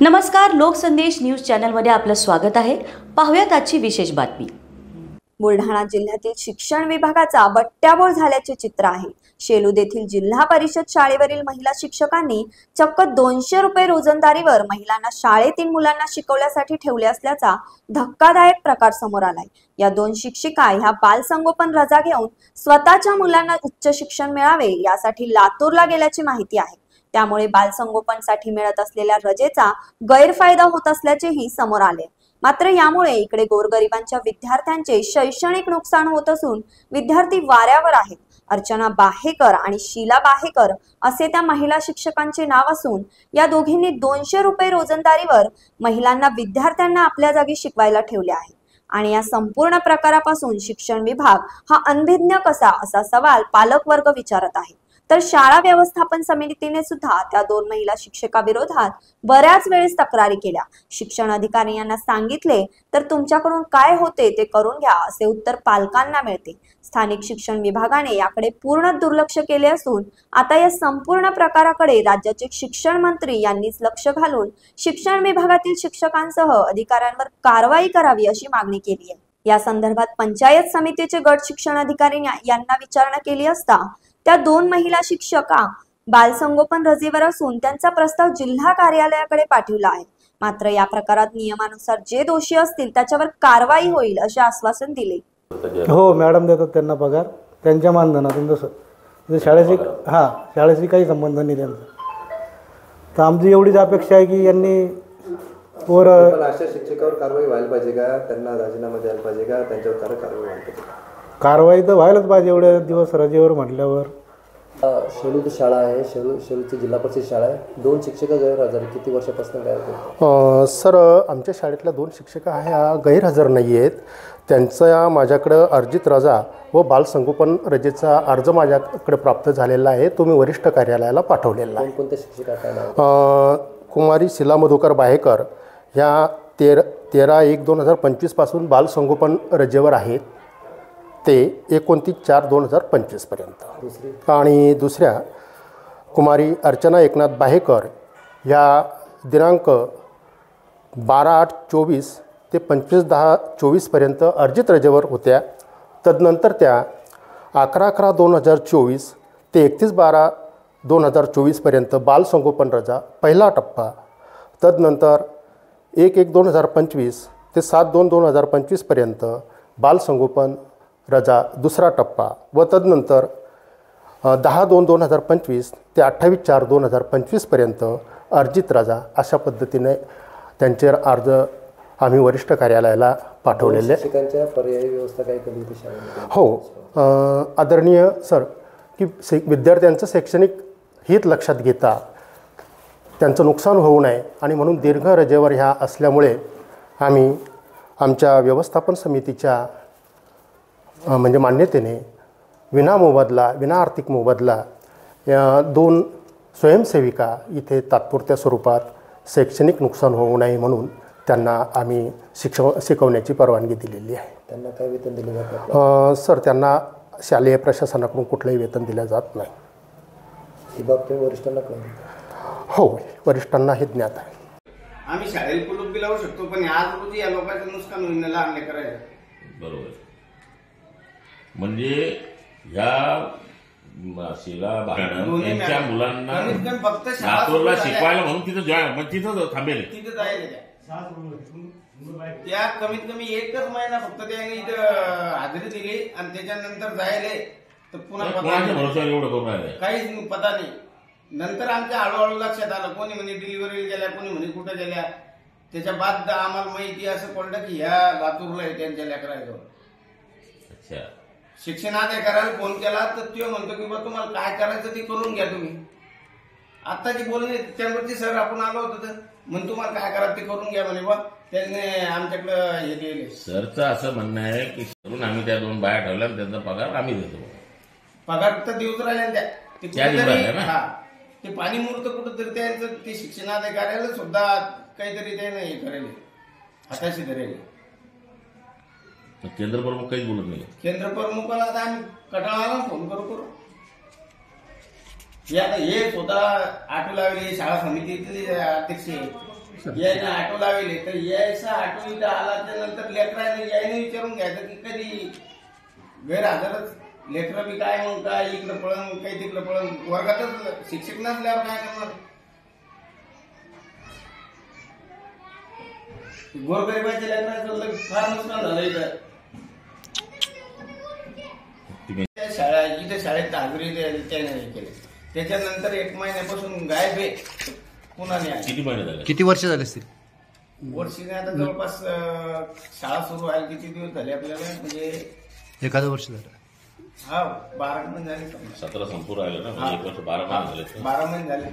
नमस्कार, लोकसंदेश न्यूज चॅनलमध्ये आपलं स्वागत आहे। पाहूयात आजची विशेष बातमी। बुलढाणा जिल्ह्यातील शिक्षण विभागाचा बट्ट्याबोळ झाल्याचे चित्र आहे। शेलूद येथील जिल्हा परिषद शाळेवरील महिला शिक्षकांनी चक्क 200 रुपये रोजंदारीवर महिलांना शाळेतील मुलांना शिकवण्यासाठी ठेवले असल्याचा धक्कादायक प्रकार समोर आलाय। या दोन शिक्षिका ह्या बालसंगोपन रजा घेऊन स्वतःच्या मुलांना उच्च शिक्षण मिळावे यासाठी लातूरला गेल्याची माहिती आहे। त्यामुळे बालसंगोपनसाठी मिळत असलेल्या रजेचा गैरफायदा होत असल्याचेही समोर आले। मात्र यामुळे इकडे गोरगरिबांच्या विद्यार्थ्यांचे शैक्षणिक नुकसान होत असून विद्यार्थी वाऱ्यावर आहेत। अर्चना बाहेकर आणि शीला बाहेकर असे त्या महिला शिक्षकांचे नाव असून या दोघींनी 200 रुपये रोजंदारीवर महिलांना विद्यार्थ्यांना आपल्या जागी शिकवायला ठेवले आहे। आणि या संपूर्ण प्रकारापासून शिक्षण विभाग हा अनभिज्ञ कसा असा सवाल पालक वर्ग विचारत आहे। तर शाळा व्यवस्थापन समितीने सुद्धा त्या दोन महिला शिक्षकाविरोधात बऱ्याच वेळेस तक्रारी केल्या। शिक्षण अधिकारी यांना सांगितले तर तुमच्याकडून काय होते ते करून घ्या असे उत्तर पालकांना मिळते। स्थानिक शिक्षण विभागाने याकडे पूर्ण दुर्लक्ष केले असून आता या संपूर्ण प्रकाराकडे राज्याचे शिक्षण मंत्री यांनीच लक्ष घालून शिक्षण विभागातील शिक्षकांसह अधिकाऱ्यांवर कारवाई करावी अशी मागणी केली आहे। या संदर्भात पंचायत समितीचे गट शिक्षण अधिकारी यांना विचारणा केली असता त्या दोन महिला शिक्षका बालसंगोपन रजेवर असून त्यांचा प्रस्ताव जिल्हा कार्यालयाकडे पाठवला आहे। मात्र या प्रकारात नियमानुसार जे दोषी असतील त्याच्यावर कारवाई होईल असे आश्वासन दिले। हो मॅडम देतात त्यांना पगार त्यांच्या मानधनातून। जसं शाळेशी काही संबंध नाही त्यांचा। तर आमची एवढीच अपेक्षा आहे की यांनी अशा शिक्षकावर कारवाई व्हायला पाहिजे का, त्यांना राजीनामा द्यायला पाहिजे का, त्यांच्यावर कारवाई व्हायला पाहिजे? कारवाई तर व्हायलाच पाहिजे एवढे दिवस रजेवर म्हटल्यावर। शेलूद शाळा आहे, शेलूदची जिल्हा परिषद शाळा आहे। दोन शिक्षिका गैरहजर किती वर्षापासून गैरहजर? सर आमच्या शाळेतल्या दोन शिक्षिका ह्या गैरहजर नाही आहेत। त्यांचा माझ्याकडं अर्जित रजा व बालसंगोपन रजेचा अर्ज माझ्याकडे प्राप्त झालेला आहे। तो मी वरिष्ठ कार्यालयाला पाठवलेला आहे। कोणत्या शिक्षिका काय नाव? कुमारी शीला मधुकर बाहेकर ह्या 13/1/2025 पासून बालसंगोपन रजेवर आहेत ते 29/4/2025 पर्यंत। आणि दुसऱ्या कुमारी अर्चना एकनाथ बाहेकर ह्या दिनांक 12/8/24 ते 25/10/24 पर्यंत अर्जित रजेवर होत्या। तदनंतर त्या 11/11/2024 ते 31/12/2024 पर्यंत बालसंगोपन रजा पहिला टप्पा, तदनंतर 1/1/2025 ते 7/2/2025 पर्यंत बालसंगोपन रजा दुसरा टप्पा व तदनंतर 10/2/2025 ते 28/4/2025 पर्यंत अर्जित रजा अशा पद्धतीने त्यांचे अर्ज आम्ही वरिष्ठ कार्यालयाला पाठवलेले। शिक्षकांच्या पर्यायी व्यवस्था काय केली होती शाळेमध्ये? हो आदरणीय सर की विद्यार्थ्यांचं शैक्षणिक हित लक्षात घेता त्यांचं नुकसान होऊ नये आणि म्हणून दीर्घ रजेवर ह्या असल्यामुळे आम्ही आमच्या व्यवस्थापन समितीच्या म्हणजे मान्यतेने विना आर्थिक मोबदला या दोन स्वयंसेविका इथे तात्पुरत्या स्वरूपात शैक्षणिक नुकसान होऊ नये म्हणून त्यांना आम्ही शिकवण्याची परवानगी दिलेली आहे। त्यांना काय वेतन दिले जाते? सर त्यांना शालेय प्रशासनाकडून कुठलंही वेतन दिलं जात नाही। ही बाब तुम्ही वरिष्ठांना कळवली? हो वरिष्ठांना हे ज्ञात आहे। आम्ही शाळेत कुलूप बी लावू शकतो पण आज रोजी या लोकांचं नुकसान होईल लहान लेकरांचं। बरोबर, म्हणजे ह्या शीला यांच्या मुलांना फक्त लातूरला शिकवायला म्हणून तिथं थांबेल, तिथं जायला त्या कमीत कमी एकच महिना फक्त त्याने इथं हजेरी दिली आणि त्याच्यानंतर जायला तर पुन्हा एवढं करून राहिले काहीच पता नाही। नंतर आमच्या हळूहळू लक्षात आलं, कोणी म्हणे डिलिव्हरी गेल्या, कोणी म्हणे कुठं गेल्या। त्याच्या बाद आम्हाला माहिती असं पडलं की ह्या लातूरला आहे त्यांच्या लेकराजवळ। अच्छा, शिक्षणाधिकाऱ्याला फोन केला तर तो म्हणतो की बा तुम्हाला काय करायचं ते करून घ्या तुम्ही। आत्ताची बोलणे त्यावरती सर आपण आलो होतो तर म्हणून तुम्हाला काय करायचं ते करून घ्या म्हणे बा। त्यांनी आमच्याकडं हे दिले। सरचं असं म्हणणं आहे की करून आम्ही त्या दोन बाया ठेवल्या त्यांचा पगार आम्ही देतो। पगार तर दिवस राहिले त्या ते पाणी मुहूर्त कुठंतरी त्यांचं ते शिक्षणाधिकाऱ्याला सुद्धा काहीतरी त्याने हे करेल, हाताशी धरेल। केंद्र प्रमुख काहीच बोलत नाही। केंद्र प्रमुखाला आता आम्ही कटाळाला फोन करू हे आता हे स्वतः आठवलावली शाळा समितीतले अध्यक्ष यायला ऑटो लावले तर यायचा ऑटो इथं आला त्यानंतर लेकराने यायने विचारून घ्यायचं की कधी गैरहजरच लेकरं बी काय मग काय इकडं पळण काही तिकडं पळण वर्गातच शिक्षक नसल्यावर काय करणार. गोरगरिबाच्या लेकराचं फार नुकसान झालं इथं. शाळा इथे शाळेत हजेरी त्याने हे केले त्याच्यानंतर 1 महिन्यापासून गायब आहे पुन्हा नाही आले. किती महिने झाले? किती वर्ष झाले असतील? वर्षीने आता जवळपास शाळा सुरू व्हायला किती दिवस झाले आपल्याला म्हणजे एखादं वर्ष झालं. हा 12 महिने झाले. 17 संपूर्ण आले ना, म्हणजे 1 वर्ष 12 महिने झाले. 12 महिने झाले.